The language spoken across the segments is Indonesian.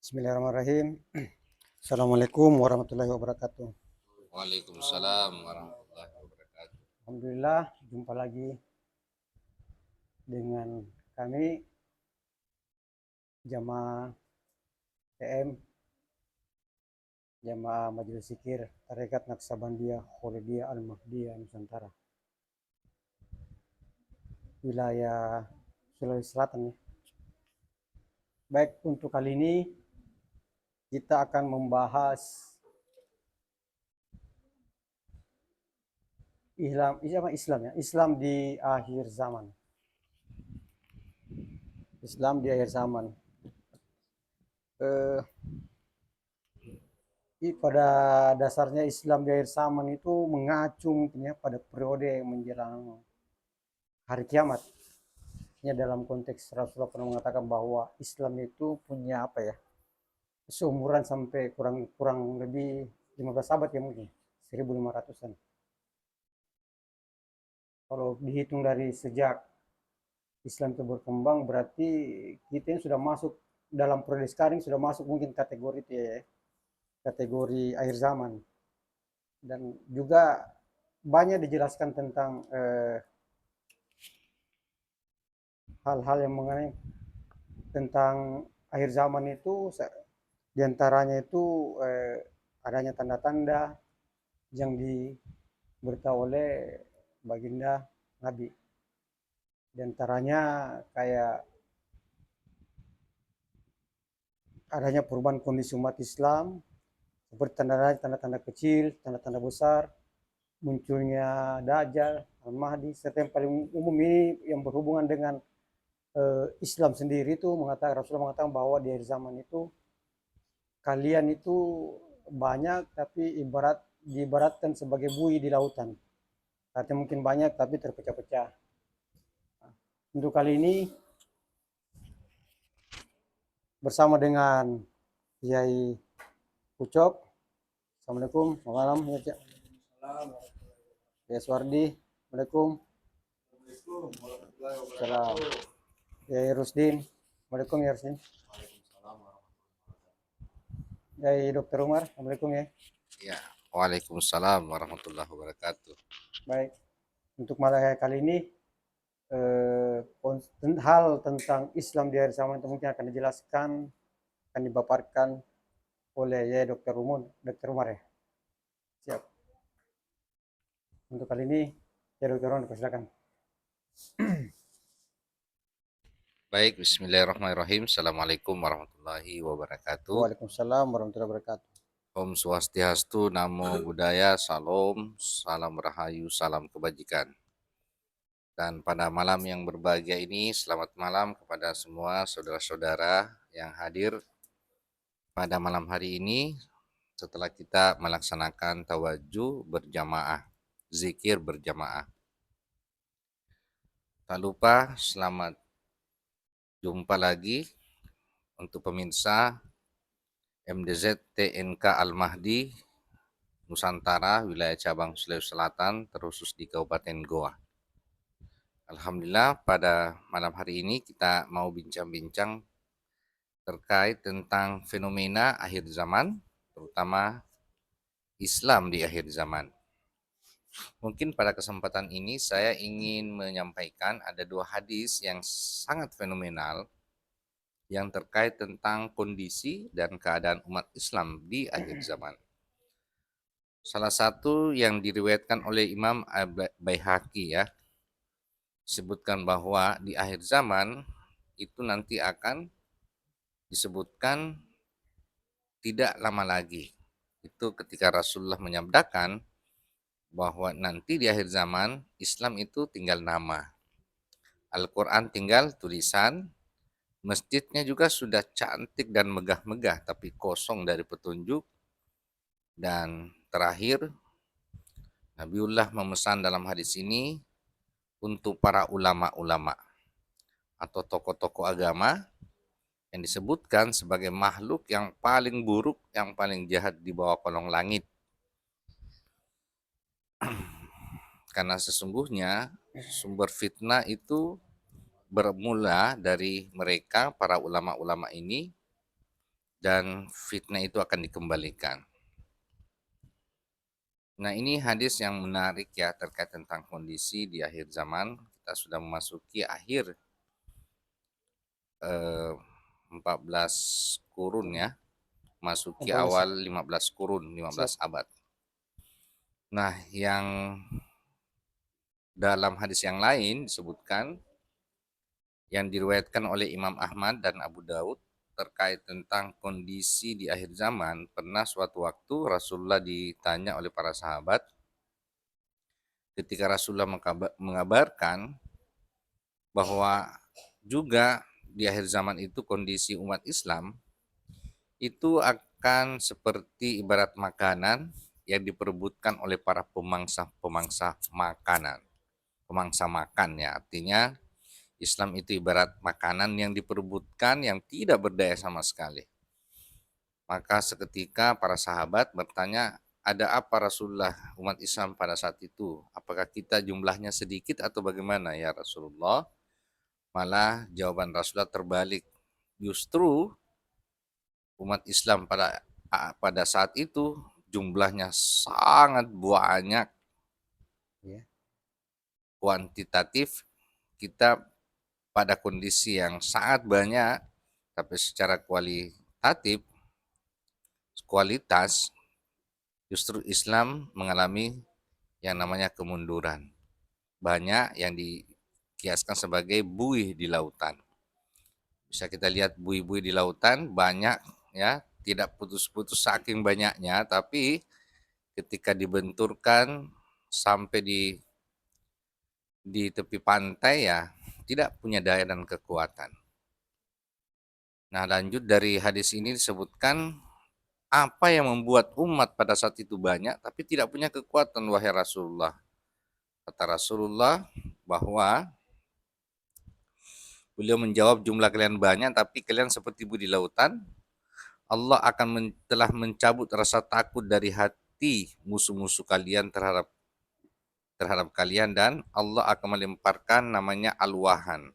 Bismillahirrahmanirrahim. Assalamualaikum warahmatullahi wabarakatuh. Waalaikumsalam warahmatullahi wabarakatuh. Alhamdulillah, jumpa lagi dengan kami jamaah TM, jamaah Majelis Zikir Tarekat Naksabandia Kholidiyah Al-Mahdiyah Nusantara, wilayah Sulawesi Selatan ya. Baik, untuk kali ini kita akan membahas Islam di akhir zaman. Islam di akhir zaman. Eh, Pada dasarnya Islam di akhir zaman itu mengacu mungkin ya pada periode menjelang hari kiamat. Ya, dalam konteks Rasulullah pernah mengatakan bahwa Islam itu punya apa ya, seumuran sampai kurang kurang lebih 15 abad ya, mungkin 1500-an. Kalau dihitung dari sejak Islam itu berkembang, berarti kita yang sudah masuk dalam periode sekarang sudah masuk mungkin kategori itu ya, kategori akhir zaman. Dan juga banyak dijelaskan tentang hal-hal yang mengenai tentang akhir zaman itu, diantaranya itu adanya tanda-tanda yang diberitahu oleh baginda Nabi. Diantaranya kayak adanya perubahan kondisi umat Islam, seperti tanda-tanda kecil, tanda-tanda besar, munculnya Dajjal, Al-Mahdi, serta yang paling umum ini yang berhubungan dengan Islam sendiri itu Rasulullah mengatakan bahwa di akhir zaman itu kalian itu banyak tapi diibaratkan sebagai buih di lautan. Artinya mungkin banyak tapi terpecah-pecah. Untuk kali ini bersama dengan Kiai Ucok. Assalamualaikum, selamat malam ya Cak. Ya Suwardi, Assalamualaikum. Salam. Kiai Rusdin, Assalamualaikum ya Rusdin. Kiai Dokter Umar, Assalamualaikum ya. Ya, Waalaikumsalam warahmatullahi wabarakatuh. Baik, untuk malam kali ini eh, hal tentang Islam di akhir zaman itu mungkin akan dijelaskan, akan dipaparkan oleh ya Dokter Umar ya. Siap. Untuk kali ini ya Dokter Umar silakan. Baik, bismillahirrahmanirrahim. Assalamualaikum warahmatullahi wabarakatuh. Waalaikumsalam warahmatullahi wabarakatuh. Om Swastiastu, Namo Buddhaya, Salam, Salam Rahayu, Salam Kebajikan. Dan pada malam yang berbahagia ini, selamat malam kepada semua saudara-saudara yang hadir pada malam hari ini setelah kita melaksanakan tawajuh berjamaah, zikir berjamaah. Tak lupa selamat jumpa lagi untuk pemirsa MDZ TNK Al-Mahdi Nusantara wilayah cabang Sulawesi Selatan terkhusus di Kabupaten Goa. Alhamdulillah pada malam hari ini kita mau bincang-bincang terkait tentang fenomena akhir zaman, terutama Islam di akhir zaman. Mungkin pada kesempatan ini saya ingin menyampaikan ada dua hadis yang sangat fenomenal yang terkait tentang kondisi dan keadaan umat Islam di akhir zaman. Salah satu yang diriwayatkan oleh Imam Baihaqi ya, disebutkan bahwa di akhir zaman itu nanti akan disebutkan tidak lama lagi. Itu ketika Rasulullah menyabdakan bahwa nanti di akhir zaman Islam itu tinggal nama. Al-Quran tinggal tulisan, masjidnya juga sudah cantik dan megah-megah tapi kosong dari petunjuk. Dan terakhir, Nabiullah memesan dalam hadis ini untuk para ulama-ulama atau tokoh-tokoh agama yang disebutkan sebagai makhluk yang paling buruk, yang paling jahat di bawah kolong langit. Karena sesungguhnya sumber fitnah itu bermula dari mereka, para ulama-ulama ini, dan fitnah itu akan dikembalikan. Nah, ini hadis yang menarik ya terkait tentang kondisi di akhir zaman. Kita sudah memasuki akhir 14 kurun ya, masuki 14 awal 15 kurun, 15 siap. abad. Nah, yang dalam hadis yang lain disebutkan yang diriwayatkan oleh Imam Ahmad dan Abu Daud terkait tentang kondisi di akhir zaman. Pernah suatu waktu Rasulullah ditanya oleh para sahabat ketika Rasulullah mengabarkan bahwa juga di akhir zaman itu kondisi umat Islam itu akan seperti ibarat makanan yang diperebutkan oleh para pemangsa makanan, pemangsa makan ya. Artinya Islam itu ibarat makanan yang diperebutkan yang tidak berdaya sama sekali. Maka seketika para sahabat bertanya, ada apa Rasulullah umat Islam pada saat itu? Apakah kita jumlahnya sedikit atau bagaimana ya Rasulullah? Malah jawaban Rasulullah terbalik. Justru umat Islam pada saat itu jumlahnya sangat banyak, Ya. kuantitatif kita pada kondisi yang sangat banyak, tapi secara kualitas justru Islam mengalami yang namanya kemunduran. Banyak yang dikiaskan sebagai buih di lautan. Bisa kita lihat buih-buih di lautan banyak ya, tidak putus-putus saking banyaknya, tapi ketika dibenturkan sampai di tepi pantai ya tidak punya daya dan kekuatan. Nah, lanjut dari hadis ini disebutkan apa yang membuat umat pada saat itu banyak tapi tidak punya kekuatan wahai Rasulullah. Kata Rasulullah bahwa beliau menjawab jumlah kalian banyak tapi kalian seperti buih di lautan. Allah akan telah mencabut rasa takut dari hati musuh-musuh kalian terhadap kalian dan Allah akan melemparkan namanya alwahan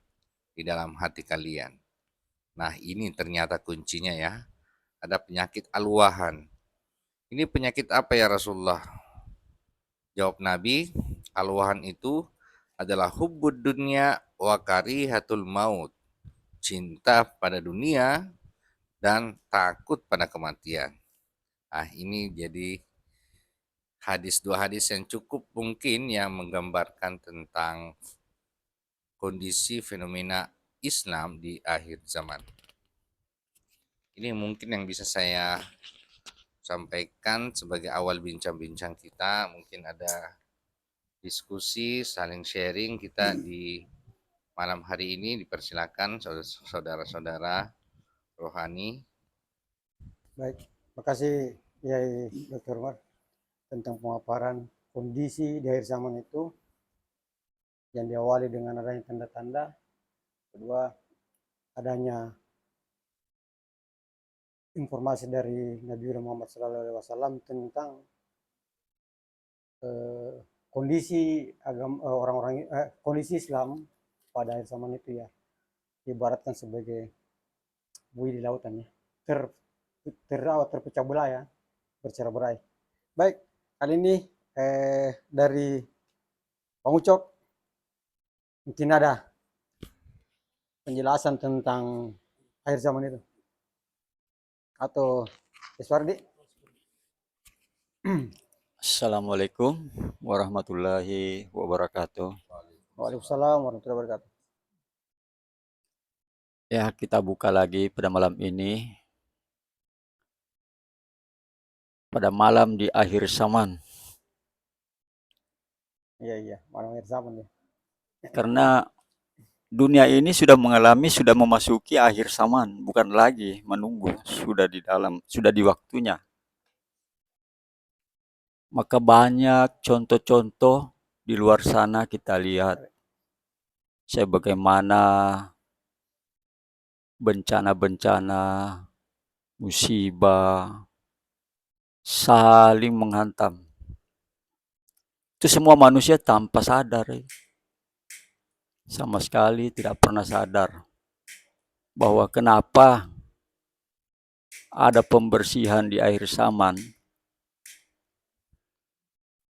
di dalam hati kalian. Nah, ini ternyata kuncinya ya. Ada penyakit alwahan. Ini penyakit apa ya Rasulullah? Jawab Nabi, alwahan itu adalah hubbud dunya wa karihatul maut. Cinta pada dunia dan takut pada kematian. Ah, ini jadi dua hadis yang cukup mungkin yang menggambarkan tentang kondisi fenomena Islam di akhir zaman. Ini mungkin yang bisa saya sampaikan sebagai awal bincang-bincang kita. Mungkin ada diskusi, saling sharing kita di malam hari ini. Dipersilakan saudara-saudara rohani. Baik, makasih Yai Dr. Umar tentang pemaparan kondisi di akhir zaman itu yang diawali dengan adanya tanda-tanda, kedua adanya informasi dari Nabi Muhammad SAW tentang kondisi kondisi Islam pada akhir zaman itu ya, diibaratkan sebagai buih di lautan ya, terpecah belah ya, bercerai-berai. Baik, kali ini dari Bang Ucok mungkin ada penjelasan tentang akhir zaman itu atau Iswardi. Assalamualaikum warahmatullahi wabarakatuh. Waalaikumsalam warahmatullahi wabarakatuh. Ya, kita buka lagi pada malam ini. Pada malam di akhir zaman. Iya, malam akhir zaman ya. Karena dunia ini sudah memasuki akhir zaman, bukan lagi menunggu, sudah di waktunya. Maka banyak contoh-contoh di luar sana kita lihat sebagaimana bencana-bencana, musibah saling menghantam. Itu semua manusia tanpa sadar, sama sekali tidak pernah sadar bahwa kenapa ada pembersihan di akhir zaman.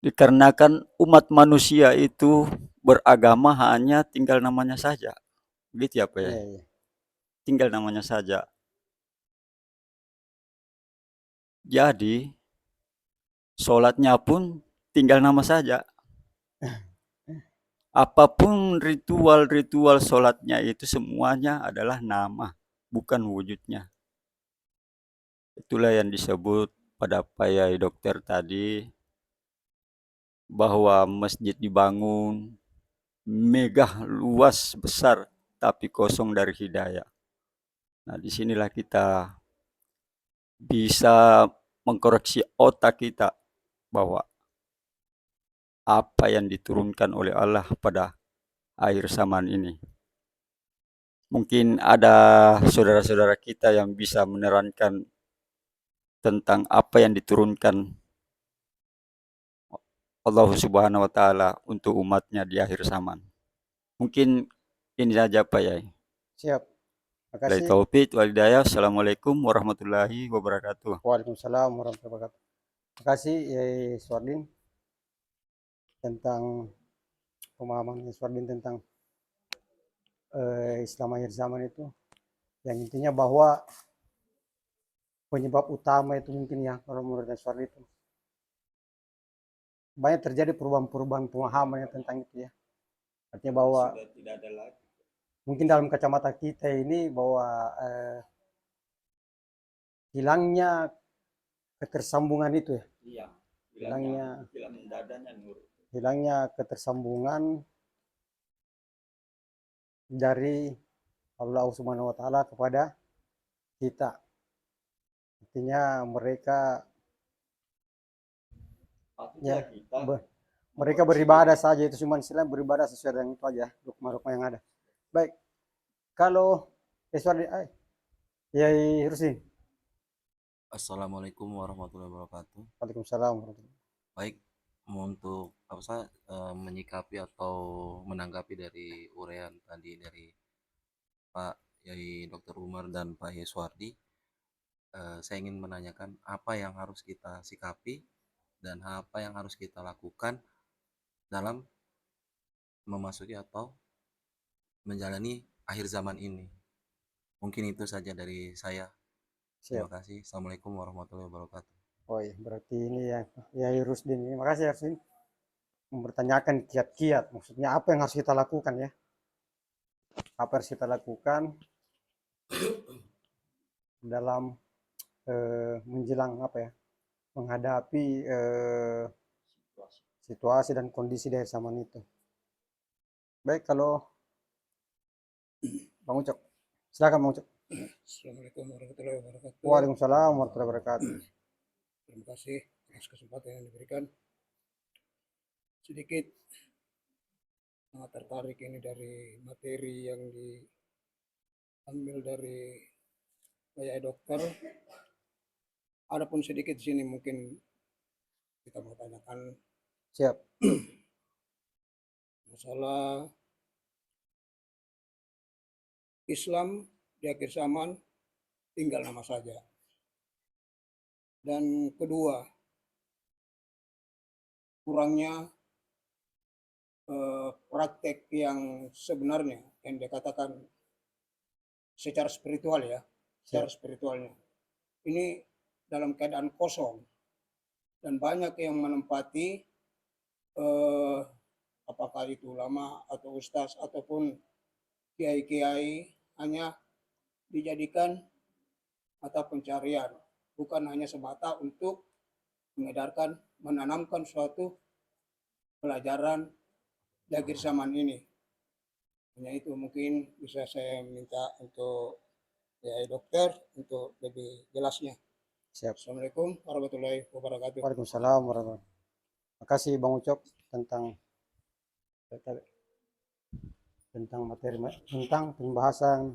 Dikarenakan umat manusia itu beragama hanya tinggal namanya saja. Begitu ya Pak ya? Iya, iya. Tinggal namanya saja. Jadi sholatnya pun tinggal nama saja. Apapun ritual-ritual sholatnya itu semuanya adalah nama, bukan wujudnya. Itulah yang disebut pada Pak Yai Dokter tadi, bahwa masjid dibangun megah, luas, besar, tapi kosong dari hidayah. Nah, disinilah kita bisa mengkoreksi otak kita bahwa apa yang diturunkan oleh Allah pada akhir zaman ini. Mungkin ada saudara-saudara kita yang bisa menerangkan tentang apa yang diturunkan Allah Subhanahu wa taala untuk umatnya di akhir zaman. Mungkin ini saja Pak Yai. Siap. Wabillahi Makasih. taufiq wal hidayah. Assalamualaikum warahmatullahi wabarakatuh. Waalaikumsalam warahmatullahi wabarakatuh. Makasih Yai Swardin tentang pemahaman Yai Swardin tentang Islam akhir zaman itu. Yang intinya bahwa penyebab utama itu mungkin ya kalau menurut Yai Swardin itu banyak terjadi perubahan-perubahan pemahaman yang tentang itu ya. Artinya bahwa Sudah tidak ada lagi. mungkin dalam kacamata kita ini bahwa hilangnya ketersambungan itu ya, Iya. hilangnya dadanya nur. hilangnya ketersambungan dari Allah Subhanahu wa taala kepada kita. Artinya mereka ya mereka beribadah saja, itu cuma istilah beribadah sesuai dengan itu aja, dogma-dogma yang ada. Baik, kalau Yai Rusdi. Assalamualaikum warahmatullahi wabarakatuh. Waalaikumsalam warahmatullahi wabarakatuh. Baik, untuk menyikapi atau menanggapi dari uraian tadi dari Pak Yai Dr. Umar dan Pak Yai Suwardi, saya ingin menanyakan apa yang harus kita sikapi dan apa yang harus kita lakukan dalam memasuki atau menjalani akhir zaman ini. Mungkin itu saja dari saya. Terima Siap. kasih. Assalamualaikum warahmatullahi wabarakatuh. Oh iya, berarti ini ya Yai Rusdin ini. Makasih ya Rusdin mempertanyakan kiat-kiat. Maksudnya apa yang harus kita lakukan ya? Apa yang harus kita lakukan dalam menjelang apa ya? Menghadapi situasi dan kondisi dari zaman itu. Baik, kalau Bang Ucok, silakan Bang Ucok. Assalamualaikum warahmatullahi wabarakatuh. Waalaikumsalam warahmatullahi wabarakatuh. Terima kasih atas kesempatan yang diberikan. Sedikit sangat tertarik ini dari materi yang diambil dari Pak Dokter. Adapun sedikit di sini mungkin kita mau tanyakan Siap. masalah Islam di akhir zaman tinggal nama saja. Dan kedua, kurangnya praktek yang sebenarnya yang dikatakan secara spiritual ya, secara spiritualnya. Ini dalam keadaan kosong dan banyak yang menempati apakah itu ulama atau ustaz ataupun kiai-kiai hanya dijadikan mata pencarian, bukan hanya semata untuk mengedarkan, menanamkan suatu pelajaran di akhir zaman ini. Hanya itu mungkin bisa saya minta untuk ya dokter untuk lebih jelasnya. Siap. Assalamualaikum warahmatullahi wabarakatuh. Waalaikumsalam warahmatullahi wabarakatuh. Terima kasih Bang Ucok tentang materi tentang pembahasan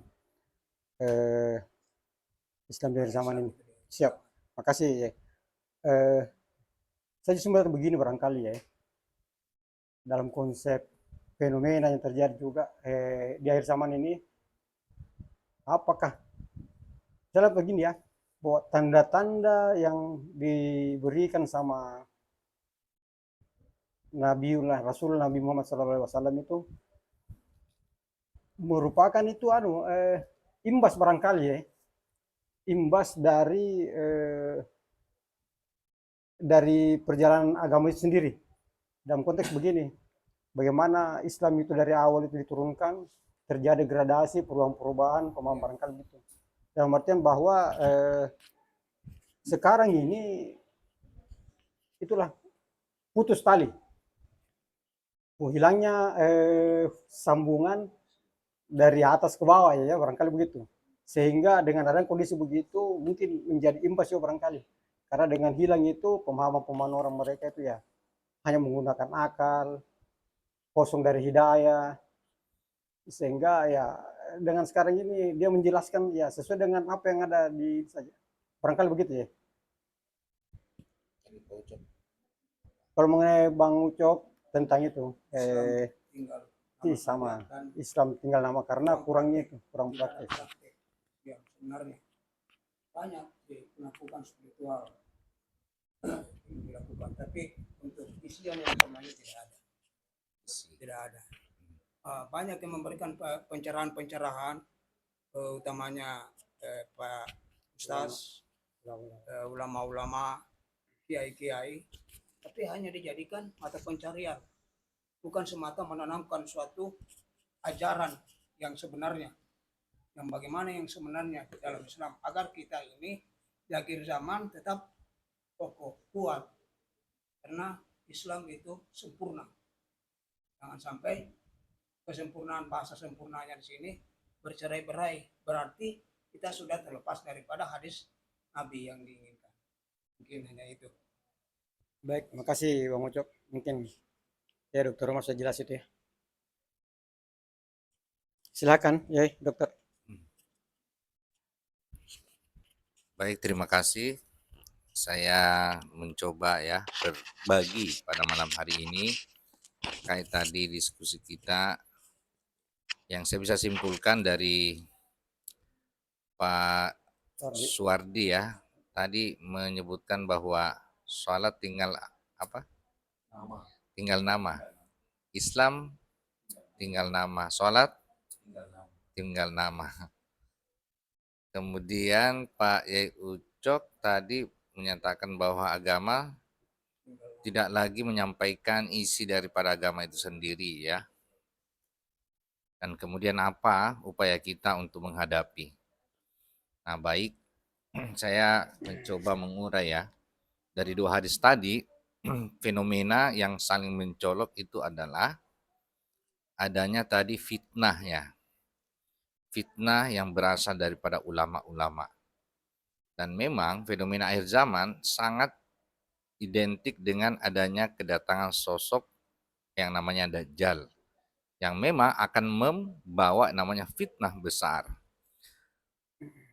Islam dari zaman ini. Siap. Makasih ya. Saya cuma begini barangkali ya. Dalam konsep fenomena yang terjadi juga di akhir zaman ini, apakah saya begini ya, bahwa tanda-tanda yang diberikan sama Nabiullah Rasul Nabi Muhammad SAW itu merupakan itu imbas barangkali ya, imbas dari perjalanan agama itu sendiri. Dalam konteks begini, bagaimana Islam itu dari awal itu diturunkan, terjadi gradasi, perubahan-perubahan, pemahaman barangkali gitu. Dalam artian bahwa sekarang ini itulah putus tali, hilangnya sambungan dari atas ke bawah ya barangkali begitu. Sehingga dengan adanya kondisi begitu mungkin menjadi imbas ya barangkali. Karena dengan hilang itu pemahaman-pemahaman orang mereka itu ya hanya menggunakan akal, kosong dari hidayah, sehingga ya dengan sekarang ini dia menjelaskan ya sesuai dengan apa yang ada di saja. Barangkali begitu ya. Kalau mengenai Bang Ucok tentang itu, tinggal sama dan Islam tinggal nama karena kurangnya itu, kurang praktek. yang sebenarnya banyak melakukan spiritual yang dilakukan, tapi untuk isian yang semuanya tidak ada. Banyak yang memberikan pencerahan-pencerahan, utamanya Pak Ustaz, ulama-ulama, kiai-kiai, tapi hanya dijadikan mata pencarian, bukan semata menanamkan suatu ajaran yang sebenarnya, yang bagaimana yang sebenarnya dalam Islam, agar kita ini di akhir zaman tetap kokoh, kuat, karena Islam itu sempurna. Jangan sampai kesempurnaan, bahasa sempurnanya di sini bercerai-berai, berarti kita sudah terlepas daripada hadis Nabi yang diinginkan. Mungkin hanya itu. Baik, makasih Bang Ucok. Mungkin ya Dokter Umar sudah jelas itu ya. Silakan ya Dokter. Baik, terima kasih. Saya mencoba ya berbagi pada malam hari ini terkait tadi diskusi kita. Yang saya bisa simpulkan dari Pak Suwardi ya, tadi menyebutkan bahwa sholat tinggal apa? Tinggal nama. Islam tinggal nama. Sholat tinggal nama. Kemudian Pak Yai Ucok tadi menyatakan bahwa agama tidak lagi menyampaikan isi daripada agama itu sendiri ya. Dan kemudian apa upaya kita untuk menghadapi. Nah baik, saya mencoba mengurai ya. Dari dua hadis tadi, fenomena yang saling mencolok itu adalah adanya tadi fitnah ya. Fitnah yang berasal daripada ulama-ulama. Dan memang fenomena akhir zaman sangat identik dengan adanya kedatangan sosok yang namanya Dajjal. Yang memang akan membawa namanya fitnah besar.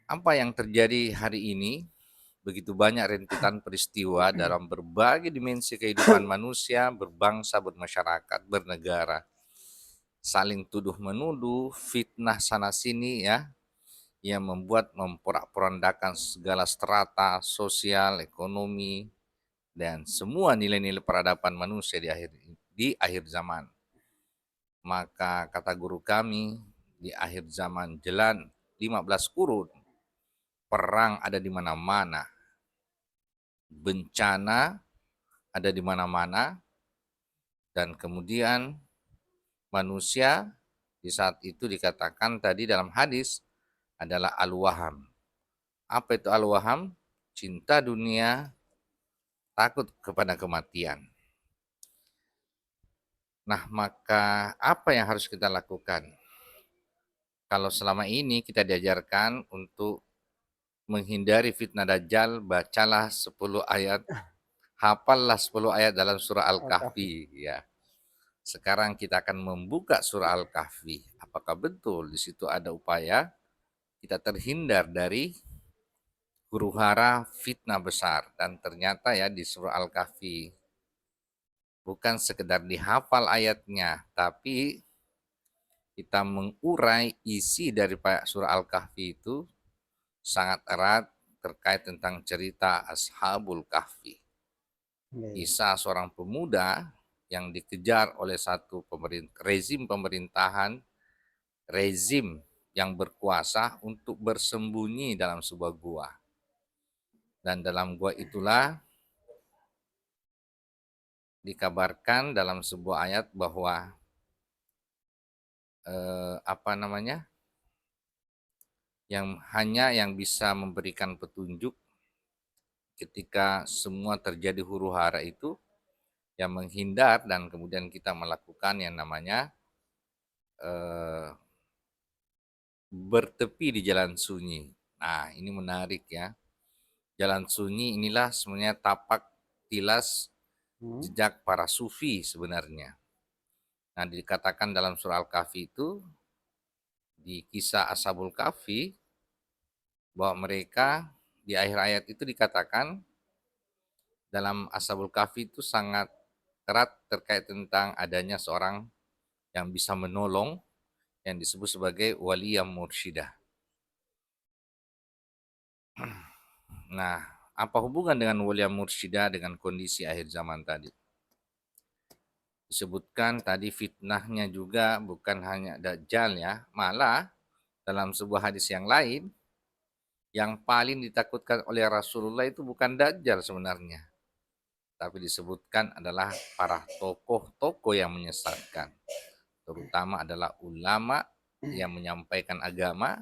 Apa yang terjadi hari ini? Begitu banyak rentetan peristiwa dalam berbagai dimensi kehidupan manusia, berbangsa, bermasyarakat, bernegara. Saling tuduh-menuduh, fitnah sana-sini ya, yang membuat memporak-porandakan segala strata sosial, ekonomi, dan semua nilai-nilai peradaban manusia di akhir zaman. Maka kata guru kami, di akhir zaman jelan 15 kurun, perang ada di mana-mana, bencana ada di mana-mana, dan kemudian manusia di saat itu dikatakan tadi dalam hadis adalah al-waham. Apa itu al-waham? Cinta dunia, takut kepada kematian. Nah, maka apa yang harus kita lakukan? Kalau selama ini kita diajarkan untuk menghindari fitnah Dajjal, bacalah 10 ayat, hafallah 10 ayat dalam surah Al-Kahfi. Ya. Sekarang kita akan membuka surah Al-Kahfi. Apakah betul di situ ada upaya kita terhindar dari huru-hara fitnah besar? Dan ternyata ya di surah Al-Kahfi bukan sekedar dihafal ayatnya, tapi kita mengurai isi dari surah Al-Kahfi itu sangat erat terkait tentang cerita Ashabul Kahfi. Kisah seorang pemuda yang dikejar oleh satu rezim pemerintahan, rezim yang berkuasa untuk bersembunyi dalam sebuah gua. Dan dalam gua itulah dikabarkan dalam sebuah ayat bahwa yang bisa memberikan petunjuk ketika semua terjadi huru hara itu yang menghindar dan kemudian kita melakukan yang namanya bertepi di jalan sunyi. Nah, ini menarik ya. Jalan sunyi inilah sebenarnya tapak tilas jejak para sufi sebenarnya. Nah, dikatakan dalam surah Al-Kahfi itu, di kisah Ashabul Kahfi, bahwa mereka di akhir ayat itu dikatakan dalam Ashabul Kahfi itu sangat erat terkait tentang adanya seorang yang bisa menolong yang disebut sebagai wali yang mursyidah. Nah, apa hubungan dengan wali yang mursyidah dengan kondisi akhir zaman tadi? Disebutkan tadi fitnahnya juga bukan hanya Dajjal ya, malah dalam sebuah hadis yang lain, yang paling ditakutkan oleh Rasulullah itu bukan Dajjal sebenarnya, tapi disebutkan adalah para tokoh-tokoh yang menyesatkan, terutama adalah ulama yang menyampaikan agama,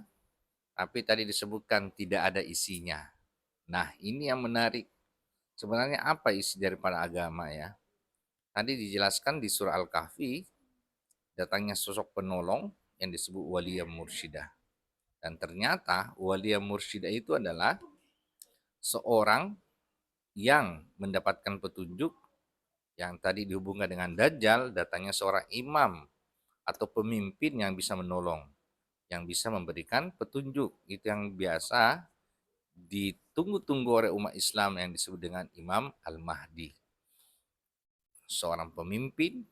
tapi tadi disebutkan tidak ada isinya. Nah, ini yang menarik. Sebenarnya apa isi daripada agama ya? Tadi dijelaskan di surah Al-Kahfi, datangnya sosok penolong yang disebut wali yang mursyidah. Dan ternyata wali yang mursyidah itu adalah seorang yang mendapatkan petunjuk yang tadi dihubungkan dengan Dajjal, datangnya seorang imam atau pemimpin yang bisa menolong, yang bisa memberikan petunjuk. Itu yang biasa ditunggu-tunggu oleh umat Islam yang disebut dengan Imam Al-Mahdi. Seorang pemimpin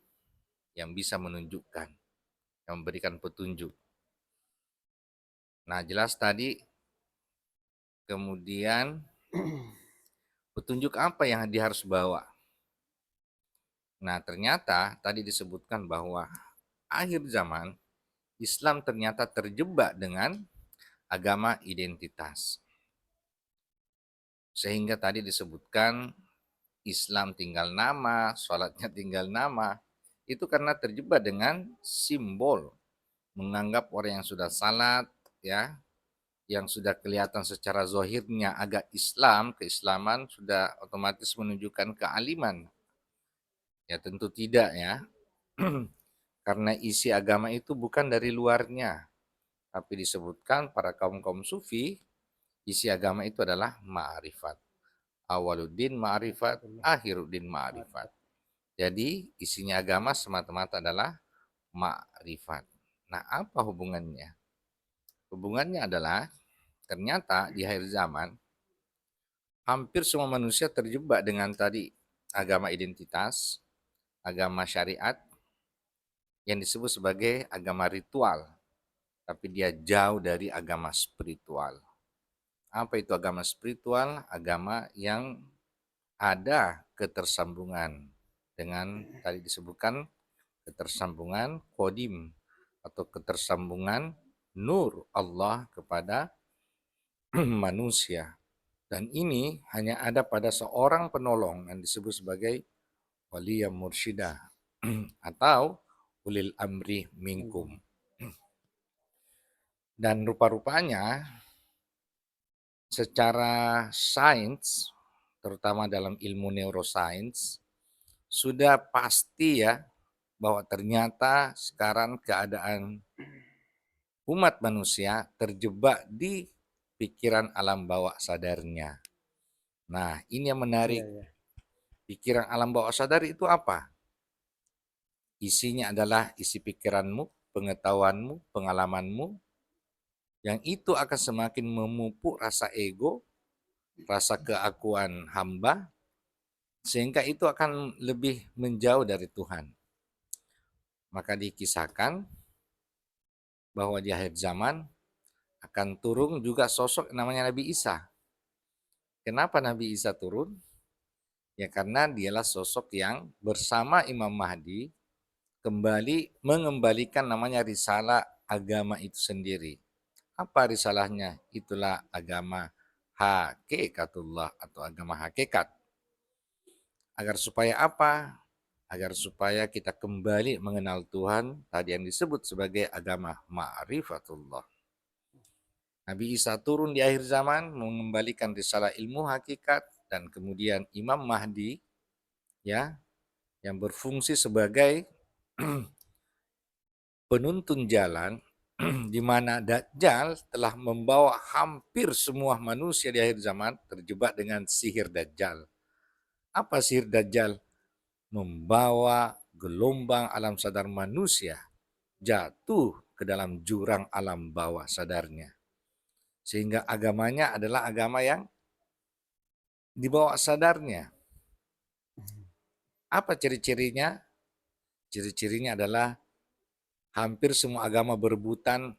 yang bisa menunjukkan, yang memberikan petunjuk. Nah, jelas tadi kemudian petunjuk apa yang dia harus bawa. Nah, ternyata tadi disebutkan bahwa akhir zaman Islam ternyata terjebak dengan agama identitas. Sehingga tadi disebutkan Islam tinggal nama, sholatnya tinggal nama. Itu karena terjebak dengan simbol. Menganggap orang yang sudah salat, ya, yang sudah kelihatan secara zohirnya agak Islam, keislaman sudah otomatis menunjukkan kealiman. Ya tentu tidak ya. Karena isi agama itu bukan dari luarnya. Tapi disebutkan para kaum-kaum sufi, isi agama itu adalah ma'rifat. Awaluddin ma'rifat, akhiruddin ma'rifat. Jadi isinya agama semata-mata adalah ma'rifat. Nah, apa hubungannya? Hubungannya adalah ternyata di akhir zaman hampir semua manusia terjebak dengan tadi agama identitas, agama syariat yang disebut sebagai agama ritual. Tapi dia jauh dari agama spiritual. Apa itu agama spiritual? Agama yang ada ketersambungan dengan tadi disebutkan ketersambungan kodim atau ketersambungan nur Allah kepada manusia. Dan ini hanya ada pada seorang penolong yang disebut sebagai wali yang mursyidah atau ulil amri minkum. Dan rupa-rupanya secara sains, terutama dalam ilmu neuroscience, sudah pasti ya bahwa ternyata sekarang keadaan umat manusia terjebak di pikiran alam bawah sadarnya. Nah, ini yang menarik. Pikiran alam bawah sadar itu apa? Isinya adalah isi pikiranmu, pengetahuanmu, pengalamanmu, yang itu akan semakin memupuk rasa ego, rasa keakuan hamba, sehingga itu akan lebih menjauh dari Tuhan. Maka dikisahkan bahwa di akhir zaman akan turun juga sosok namanya Nabi Isa. Kenapa Nabi Isa turun? Ya karena dialah sosok yang bersama Imam Mahdi kembali mengembalikan namanya risalah agama itu sendiri. Apa risalahnya? Itulah agama hakikatullah atau agama hakikat. Agar supaya apa? Agar supaya kita kembali mengenal Tuhan, tadi yang disebut sebagai agama ma'rifatullah. Nabi Isa turun di akhir zaman mengembalikan risalah ilmu hakikat, dan kemudian Imam Mahdi ya yang berfungsi sebagai penuntun jalan di mana Dajjal telah membawa hampir semua manusia di akhir zaman terjebak dengan sihir Dajjal. Apa sihir Dajjal? Membawa gelombang alam sadar manusia jatuh ke dalam jurang alam bawah sadarnya. Sehingga agamanya adalah agama yang di bawah sadarnya. Apa ciri-cirinya? Ciri-cirinya adalah hampir semua agama berebutan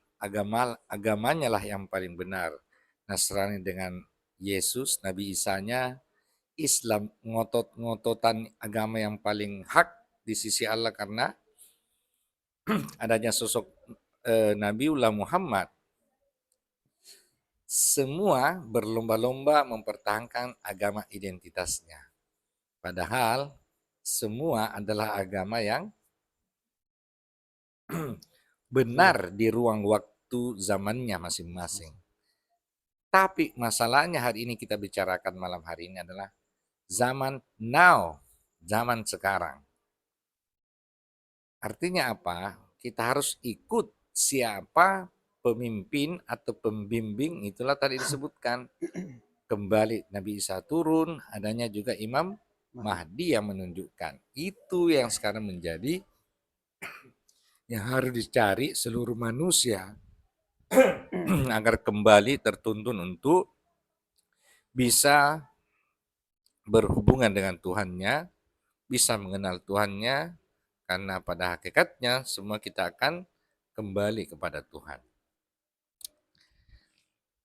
agamanya lah yang paling benar. Nasrani dengan Yesus, Nabi Isanya, Islam ngotot-ngototan agama yang paling hak di sisi Allah karena adanya sosok Nabiullah Muhammad. Semua berlomba-lomba mempertahankan agama identitasnya. Padahal semua adalah agama yang benar di ruang waktu zamannya masing-masing. Tapi masalahnya hari ini kita bicarakan malam hari ini adalah zaman now, zaman sekarang. Artinya apa? Kita harus ikut siapa pemimpin atau pembimbing, itulah tadi disebutkan. Kembali Nabi Isa turun, adanya juga Imam Mahdi yang menunjukkan. Itu yang sekarang menjadi yang harus dicari seluruh manusia agar kembali tertuntun untuk bisa berhubungan dengan Tuhannya, bisa mengenal Tuhannya, karena pada hakikatnya semua kita akan kembali kepada Tuhan.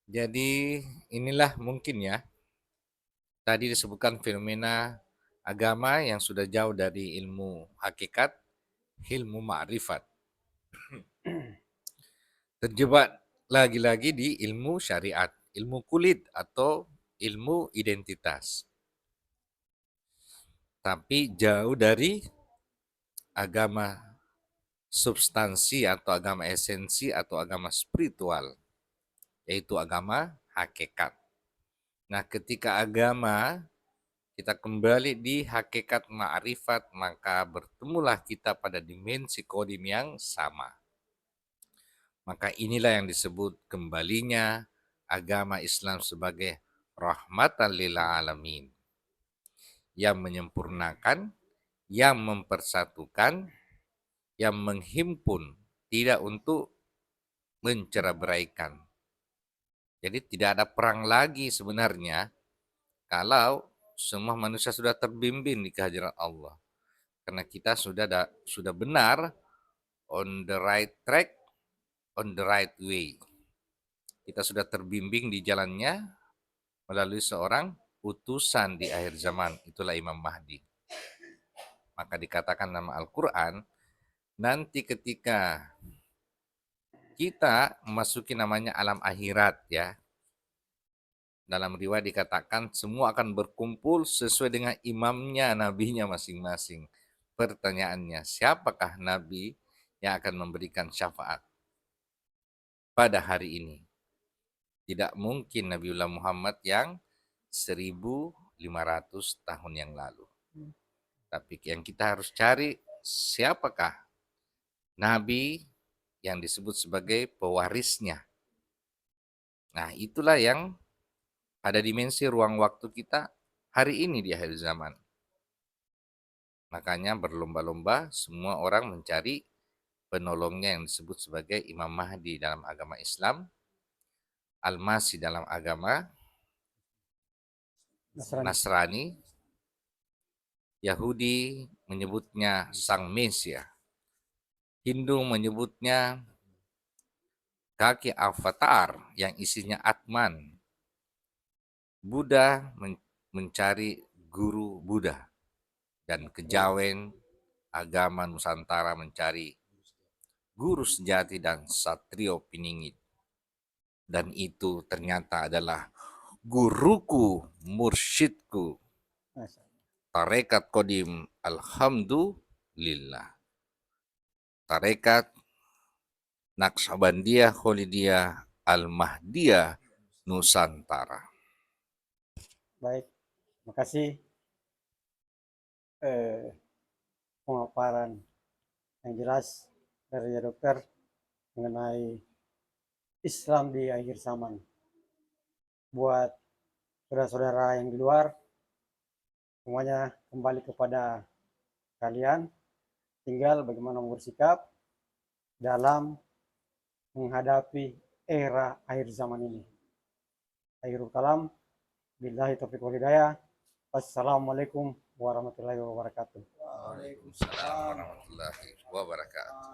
Jadi inilah mungkin ya, tadi disebutkan fenomena agama yang sudah jauh dari ilmu hakikat, ilmu ma'rifat. Terjebak lagi-lagi di ilmu syariat, ilmu kulit atau ilmu identitas. Tapi jauh dari agama substansi atau agama esensi atau agama spiritual, yaitu agama hakikat. Nah, ketika agama kita kembali di hakikat ma'rifat, maka bertemulah kita pada dimensi kodim yang sama. Maka inilah yang disebut kembalinya agama Islam sebagai rahmatan lil alamin, yang menyempurnakan, yang mempersatukan, yang menghimpun, tidak untuk mencerai-beraikan. Jadi tidak ada perang lagi sebenarnya kalau semua manusia sudah terbimbing di kehadiran Allah. Karena kita sudah benar on the right track, on the right way. Kita sudah terbimbing di jalannya melalui seorang utusan di akhir zaman, itulah Imam Mahdi. Maka dikatakan nama Al-Quran, nanti ketika kita memasuki namanya alam akhirat ya, dalam riwayat dikatakan semua akan berkumpul sesuai dengan imamnya, nabinya masing-masing. Pertanyaannya, siapakah nabi yang akan memberikan syafaat pada hari ini? Tidak mungkin Nabiullah Muhammad yang 1500 tahun yang lalu. Tapi yang kita harus cari, siapakah nabi yang disebut sebagai pewarisnya. Nah, itulah yang ada dimensi ruang waktu kita hari ini di akhir zaman. Makanya berlomba-lomba semua orang mencari penolongnya yang disebut sebagai Imam Mahdi dalam agama Islam, Al-Masih dalam agama Nasrani, Yahudi menyebutnya Sang Mesia, Hindu menyebutnya kaki avatar yang isinya Atman. Buddha mencari guru Buddha, dan kejawen agama Nusantara mencari guru sejati dan satrio piningit. Dan itu ternyata adalah guruku, mursyidku, Masya Allah. Tarekat Kodim Alhamdulillah. Tarekat Naksabandiyah Kholidiyah Al-Mahdiyah Nusantara. Baik, terima kasih pemaparan yang jelas dari dokter mengenai Islam di akhir zaman. Buat saudara-saudara yang di luar, semuanya kembali kepada kalian, tinggal bagaimana bersikap dalam menghadapi era akhir zaman ini. Akhirul kalam, billahi taufiq wal hidayah. Wassalamualaikum warahmatullahi wabarakatuh. Waalaikumsalam warahmatullahi wabarakatuh.